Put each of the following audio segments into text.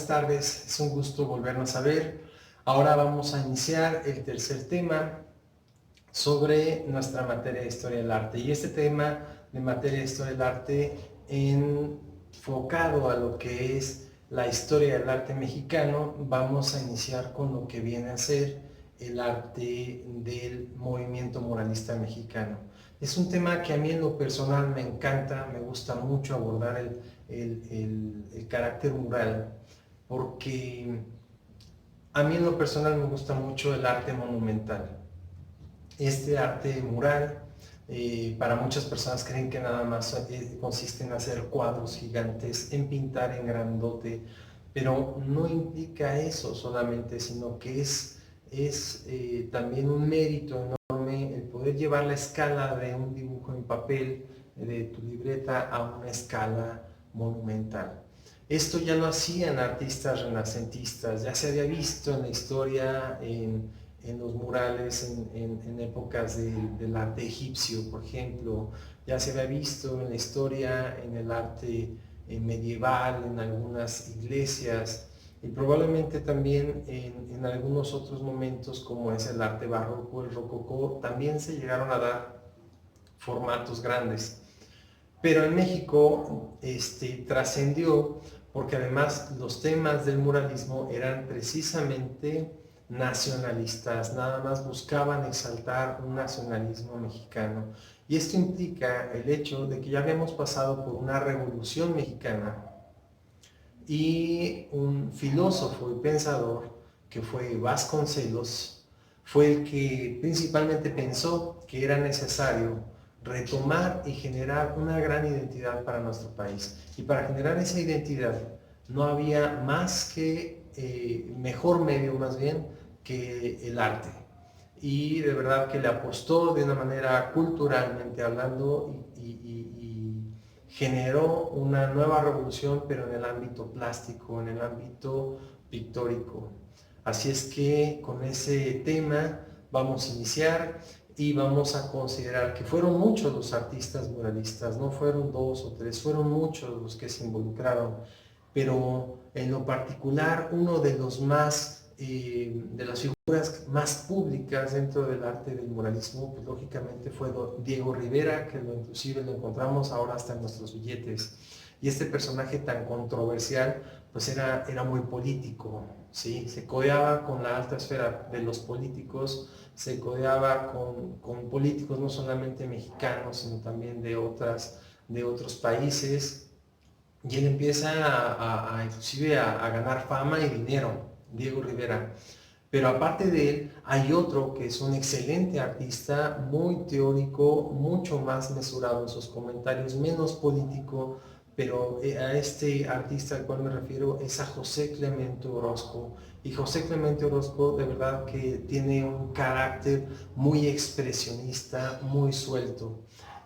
buenas tardes, es un gusto volvernos a ver. Ahora vamos a iniciar el tercer tema sobre nuestra materia de Historia del Arte. Y este tema de materia de Historia del Arte enfocado a lo que es la historia del arte mexicano, vamos a iniciar con lo que viene a ser el arte del movimiento muralista mexicano. Es un tema que a mí en lo personal me encanta, me gusta mucho abordar el carácter mural, porque a mí en lo personal me gusta mucho el arte monumental. Este arte mural, para muchas personas creen que nada más consiste en hacer cuadros gigantes, en pintar en grandote, pero no implica eso solamente, sino que es también un mérito enorme el poder llevar la escala de un dibujo en papel, de tu libreta, a una escala monumental. Esto ya lo hacían artistas renacentistas, ya se había visto en la historia, en los murales, en épocas del arte egipcio, por ejemplo, ya se había visto en la historia, en el arte medieval, en algunas iglesias, y probablemente también en algunos otros momentos, como es el arte barroco, el rococó, también se llegaron a dar formatos grandes. Pero en México trascendió porque además los temas del muralismo eran precisamente nacionalistas, nada más buscaban exaltar un nacionalismo mexicano. Y esto implica el hecho de que ya habíamos pasado por una revolución mexicana y un filósofo y pensador que fue Vasconcelos fue el que principalmente pensó que era necesario retomar y generar una gran identidad para nuestro país. Y para generar esa identidad no había más que, mejor medio más bien, que el arte. Y de verdad que le apostó de una manera culturalmente hablando y generó una nueva revolución, pero en el ámbito plástico, en el ámbito pictórico. Así es que con ese tema vamos a iniciar y vamos a considerar que fueron muchos los artistas muralistas, no fueron dos o tres, fueron muchos los que se involucraron, pero en lo particular uno de los más, de las figuras más públicas dentro del arte del muralismo, pues lógicamente fue Diego Rivera, que inclusive lo encontramos ahora hasta en nuestros billetes. Y este personaje tan controversial, pues era muy político, ¿sí? Se codeaba con la alta esfera de los políticos, se codeaba con políticos no solamente mexicanos, sino también de otros países, y él empieza inclusive a ganar fama y dinero, Diego Rivera. Pero aparte de él, hay otro que es un excelente artista, muy teórico, mucho más mesurado en sus comentarios, menos político, pero a este artista al cual me refiero es a José Clemente Orozco. Y José Clemente Orozco de verdad que tiene un carácter muy expresionista, muy suelto.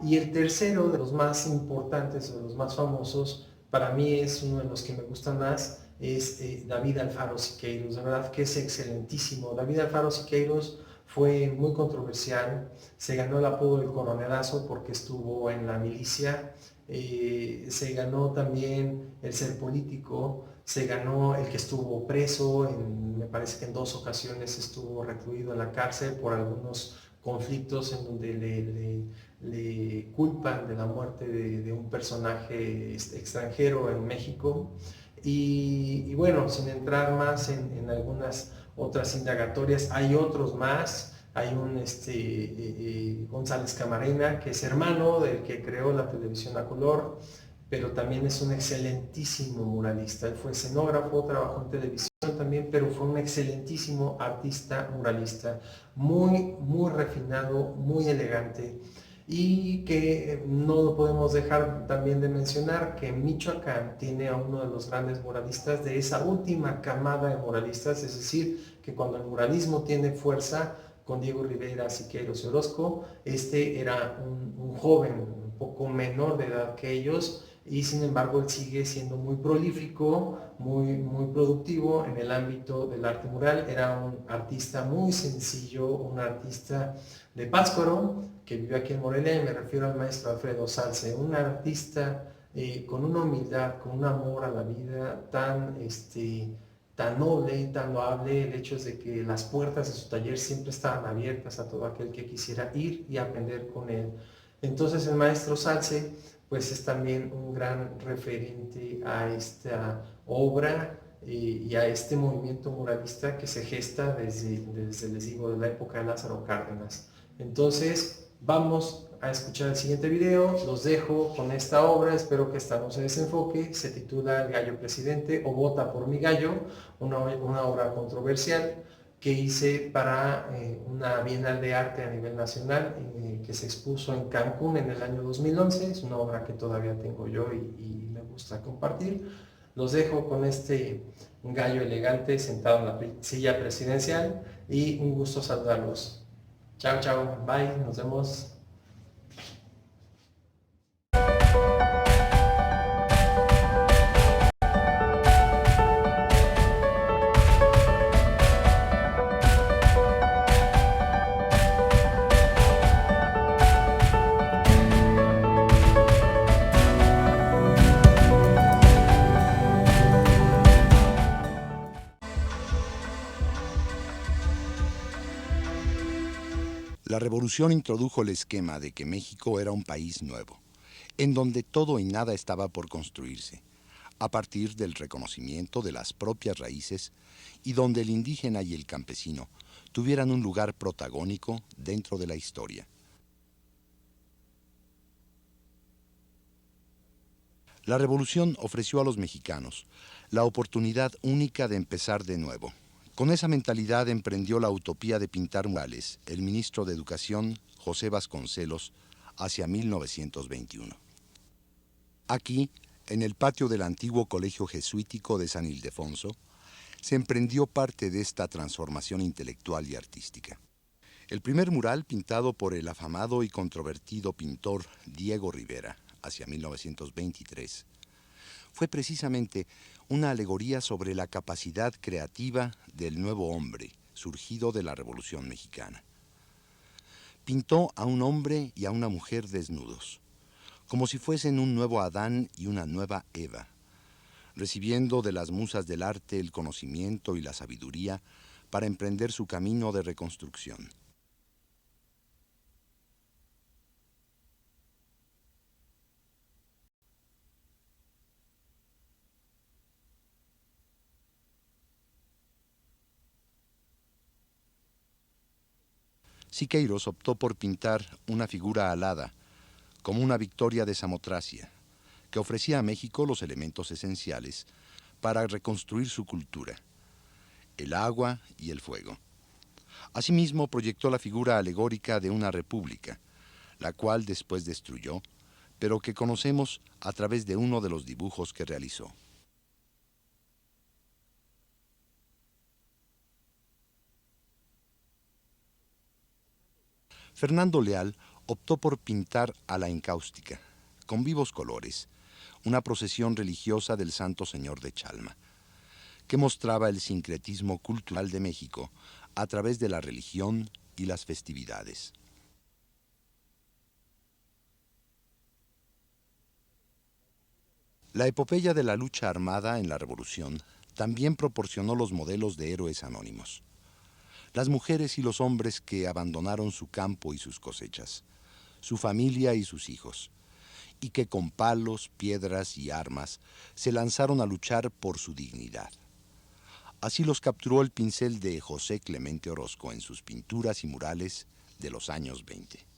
Y el tercero de los más importantes, de los más famosos, para mí es uno de los que me gustan más, es David Alfaro Siqueiros. De verdad que es excelentísimo. David Alfaro Siqueiros fue muy controversial, se ganó el apodo del coronelazo porque estuvo en la milicia, se ganó también el ser político, se ganó el que estuvo preso, me parece que en 2 ocasiones estuvo recluido en la cárcel por algunos conflictos en donde le culpan de la muerte de un personaje extranjero en México. Y bueno, sin entrar más en algunas otras indagatorias, hay otros más. Hay un González Camarena, que es hermano del que creó la televisión a color, pero también es un excelentísimo muralista. Él fue escenógrafo, trabajó en televisión también, pero fue un excelentísimo artista muralista, muy, muy refinado, muy elegante. Y que no lo podemos dejar también de mencionar que Michoacán tiene a uno de los grandes muralistas de esa última camada de muralistas, es decir, que cuando el muralismo tiene fuerza, con Diego Rivera, Siqueiros y Orozco, este era un joven, un poco menor de edad que ellos, y sin embargo él sigue siendo muy prolífico, muy productivo en el ámbito del arte mural. Era un artista muy sencillo, un artista de Pátzcuaro, que vivió aquí en Morelia, y me refiero al maestro Alfredo Salce, un artista con una humildad, con un amor a la vida tan noble, tan loable. El hecho es de que las puertas de su taller siempre estaban abiertas a todo aquel que quisiera ir y aprender con él. Entonces el maestro Salce pues es también un gran referente a esta obra y a este movimiento muralista que se gesta desde, les digo, de la época de Lázaro Cárdenas. Entonces, vamos a escuchar el siguiente video, los dejo con esta obra, espero que esta no se desenfoque, se titula El Gallo Presidente o Vota por mi Gallo, una obra controversial que hice para una Bienal de Arte a nivel nacional que se expuso en Cancún en el año 2011. Es una obra que todavía tengo yo y me gusta compartir. Los dejo con este gallo elegante sentado en la silla presidencial y un gusto saludarlos. Chao, chao, bye, nos vemos. La revolución introdujo el esquema de que México era un país nuevo, en donde todo y nada estaba por construirse, a partir del reconocimiento de las propias raíces y donde el indígena y el campesino tuvieran un lugar protagónico dentro de la historia. La revolución ofreció a los mexicanos la oportunidad única de empezar de nuevo. Con esa mentalidad emprendió la utopía de pintar murales el ministro de Educación, José Vasconcelos, hacia 1921. Aquí, en el patio del antiguo Colegio Jesuítico de San Ildefonso, se emprendió parte de esta transformación intelectual y artística. El primer mural, pintado por el afamado y controvertido pintor Diego Rivera, hacia 1923, fue precisamente una alegoría sobre la capacidad creativa del nuevo hombre surgido de la Revolución Mexicana. Pintó a un hombre y a una mujer desnudos, como si fuesen un nuevo Adán y una nueva Eva, recibiendo de las musas del arte el conocimiento y la sabiduría para emprender su camino de reconstrucción. Siqueiros optó por pintar una figura alada, como una victoria de Samotracia, que ofrecía a México los elementos esenciales para reconstruir su cultura, el agua y el fuego. Asimismo, proyectó la figura alegórica de una república, la cual después destruyó, pero que conocemos a través de uno de los dibujos que realizó. Fernando Leal optó por pintar a la encáustica, con vivos colores, una procesión religiosa del Santo Señor de Chalma, que mostraba el sincretismo cultural de México a través de la religión y las festividades. La epopeya de la lucha armada en la Revolución también proporcionó los modelos de héroes anónimos. Las mujeres y los hombres que abandonaron su campo y sus cosechas, su familia y sus hijos, y que con palos, piedras y armas se lanzaron a luchar por su dignidad. Así los capturó el pincel de José Clemente Orozco en sus pinturas y murales de los años 20.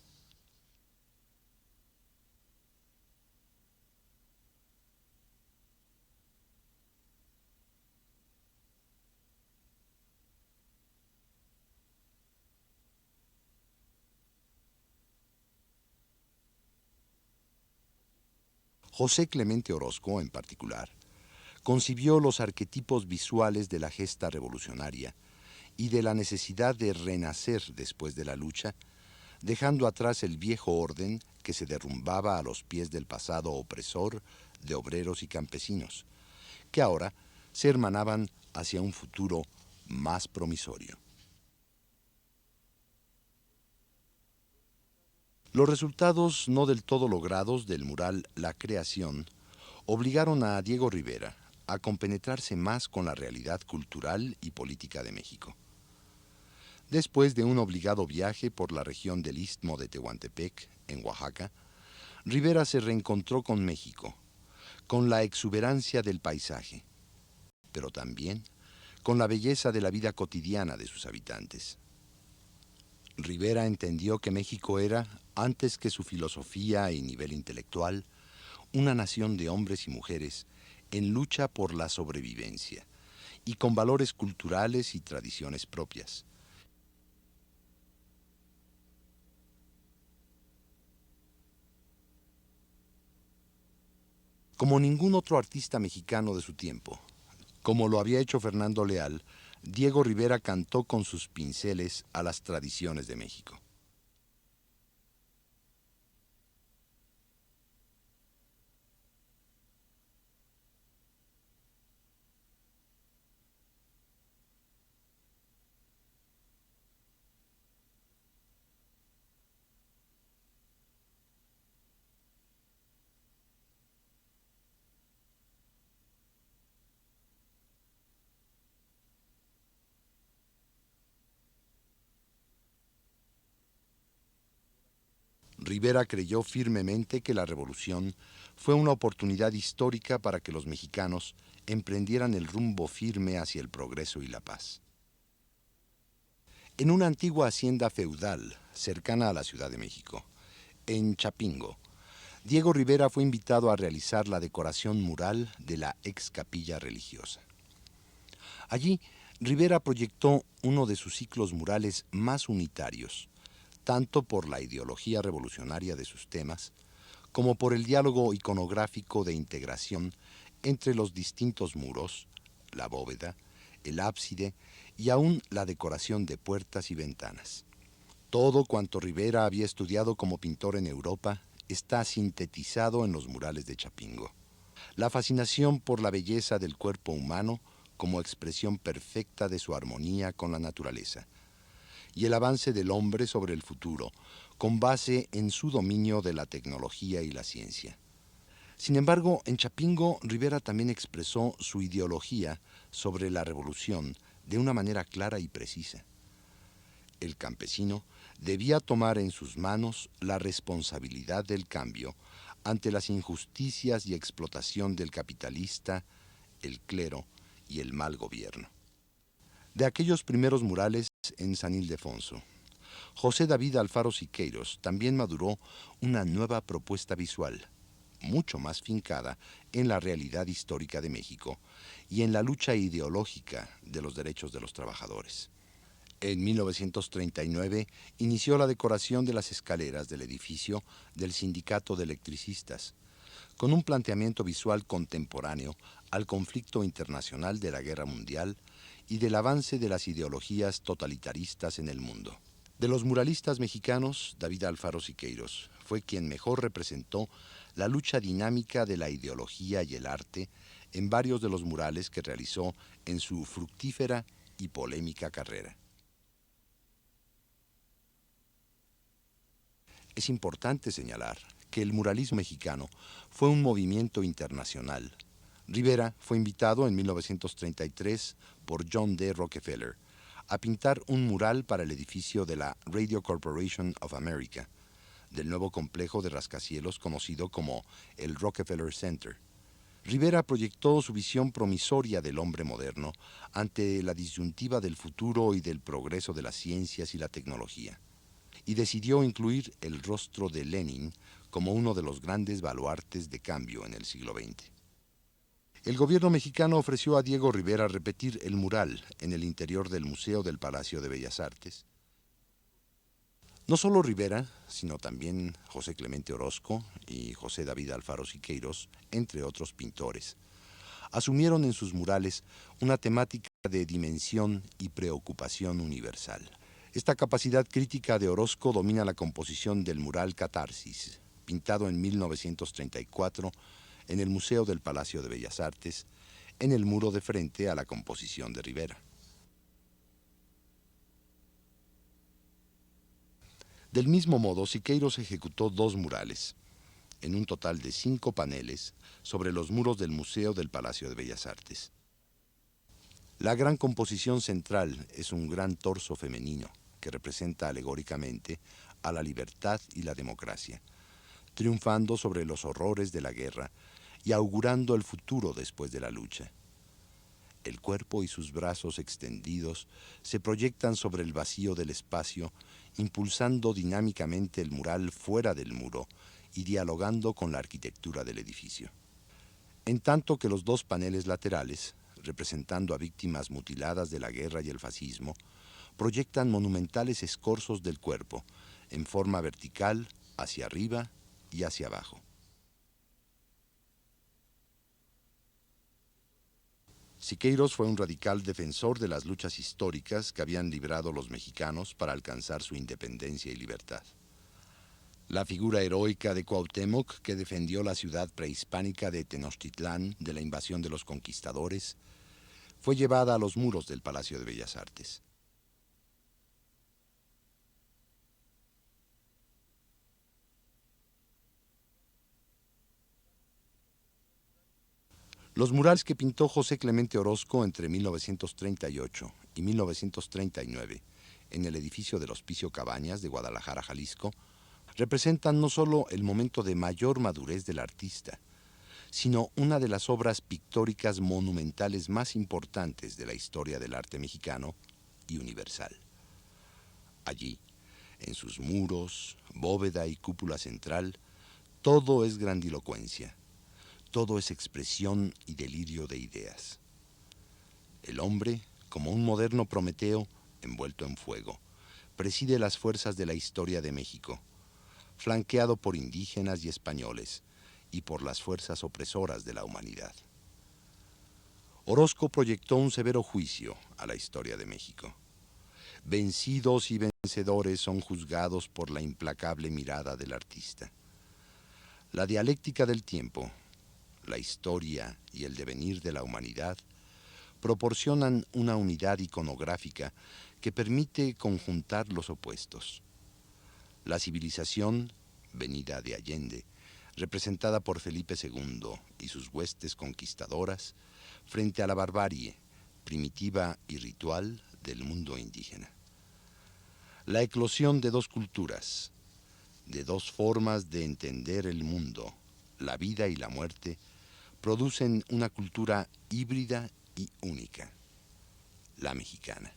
José Clemente Orozco, en particular, concibió los arquetipos visuales de la gesta revolucionaria y de la necesidad de renacer después de la lucha, dejando atrás el viejo orden que se derrumbaba a los pies del pasado opresor de obreros y campesinos, que ahora se hermanaban hacia un futuro más promisorio. Los resultados no del todo logrados del mural La Creación obligaron a Diego Rivera a compenetrarse más con la realidad cultural y política de México. Después de un obligado viaje por la región del Istmo de Tehuantepec, en Oaxaca, Rivera se reencontró con México, con la exuberancia del paisaje, pero también con la belleza de la vida cotidiana de sus habitantes. Rivera entendió que México era, antes que su filosofía y nivel intelectual, una nación de hombres y mujeres en lucha por la sobrevivencia y con valores culturales y tradiciones propias. Como ningún otro artista mexicano de su tiempo, como lo había hecho Fernando Leal, Diego Rivera cantó con sus pinceles a las tradiciones de México. Rivera creyó firmemente que la revolución fue una oportunidad histórica para que los mexicanos emprendieran el rumbo firme hacia el progreso y la paz. En una antigua hacienda feudal cercana a la Ciudad de México, en Chapingo, Diego Rivera fue invitado a realizar la decoración mural de la ex capilla religiosa. Allí, Rivera proyectó uno de sus ciclos murales más unitarios, tanto por la ideología revolucionaria de sus temas, como por el diálogo iconográfico de integración entre los distintos muros, la bóveda, el ábside y aún la decoración de puertas y ventanas. Todo cuanto Rivera había estudiado como pintor en Europa está sintetizado en los murales de Chapingo. La fascinación por la belleza del cuerpo humano como expresión perfecta de su armonía con la naturaleza, y el avance del hombre sobre el futuro, con base en su dominio de la tecnología y la ciencia. Sin embargo, en Chapingo, Rivera también expresó su ideología sobre la revolución de una manera clara y precisa. El campesino debía tomar en sus manos la responsabilidad del cambio ante las injusticias y explotación del capitalista, el clero y el mal gobierno. De aquellos primeros murales en San Ildefonso, José David Alfaro Siqueiros también maduró una nueva propuesta visual, mucho más fincada en la realidad histórica de México y en la lucha ideológica de los derechos de los trabajadores. En 1939 inició la decoración de las escaleras del edificio del Sindicato de Electricistas, con un planteamiento visual contemporáneo al conflicto internacional de la Guerra Mundial y del avance de las ideologías totalitaristas en el mundo. De los muralistas mexicanos, David Alfaro Siqueiros fue quien mejor representó la lucha dinámica de la ideología y el arte en varios de los murales que realizó en su fructífera y polémica carrera. Es importante señalar que el muralismo mexicano fue un movimiento internacional. Rivera fue invitado en 1933 por John D. Rockefeller a pintar un mural para el edificio de la Radio Corporation of America, del nuevo complejo de rascacielos conocido como el Rockefeller Center. Rivera proyectó su visión promisoria del hombre moderno ante la disyuntiva del futuro y del progreso de las ciencias y la tecnología, y decidió incluir el rostro de Lenin como uno de los grandes baluartes de cambio en el siglo XX. El gobierno mexicano ofreció a Diego Rivera repetir el mural en el interior del Museo del Palacio de Bellas Artes. No solo Rivera, sino también José Clemente Orozco y José David Alfaro Siqueiros, entre otros pintores, asumieron en sus murales una temática de dimensión y preocupación universal. Esta capacidad crítica de Orozco domina la composición del mural Catarsis, pintado en 1934 en el Museo del Palacio de Bellas Artes, en el muro de frente a la composición de Rivera. Del mismo modo, Siqueiros ejecutó dos murales. en un total de 5 paneles sobre los muros del Museo del Palacio de Bellas Artes. La gran composición central es un gran torso femenino que representa alegóricamente a la libertad y la democracia, triunfando sobre los horrores de la guerra y augurando el futuro después de la lucha. El cuerpo y sus brazos extendidos se proyectan sobre el vacío del espacio, impulsando dinámicamente el mural fuera del muro y dialogando con la arquitectura del edificio. En tanto que los 2 paneles laterales, representando a víctimas mutiladas de la guerra y el fascismo, proyectan monumentales escorzos del cuerpo, en forma vertical, hacia arriba y hacia abajo. Siqueiros fue un radical defensor de las luchas históricas que habían librado los mexicanos para alcanzar su independencia y libertad. La figura heroica de Cuauhtémoc, que defendió la ciudad prehispánica de Tenochtitlán de la invasión de los conquistadores, fue llevada a los muros del Palacio de Bellas Artes. Los murales que pintó José Clemente Orozco entre 1938 y 1939 en el edificio del Hospicio Cabañas de Guadalajara, Jalisco, representan no solo el momento de mayor madurez del artista, sino una de las obras pictóricas monumentales más importantes de la historia del arte mexicano y universal. Allí, en sus muros, bóveda y cúpula central, todo es grandilocuencia. Todo es expresión y delirio de ideas. El hombre, como un moderno Prometeo envuelto en fuego, preside las fuerzas de la historia de México, flanqueado por indígenas y españoles y por las fuerzas opresoras de la humanidad. Orozco proyectó un severo juicio a la historia de México. Vencidos y vencedores son juzgados por la implacable mirada del artista. La dialéctica del tiempo, la historia y el devenir de la humanidad proporcionan una unidad iconográfica que permite conjuntar los opuestos. La civilización, venida de Allende, representada por Felipe II y sus huestes conquistadoras, frente a la barbarie primitiva y ritual del mundo indígena. La eclosión de 2 culturas, de 2 formas de entender el mundo, la vida y la muerte, producen una cultura híbrida y única, la mexicana.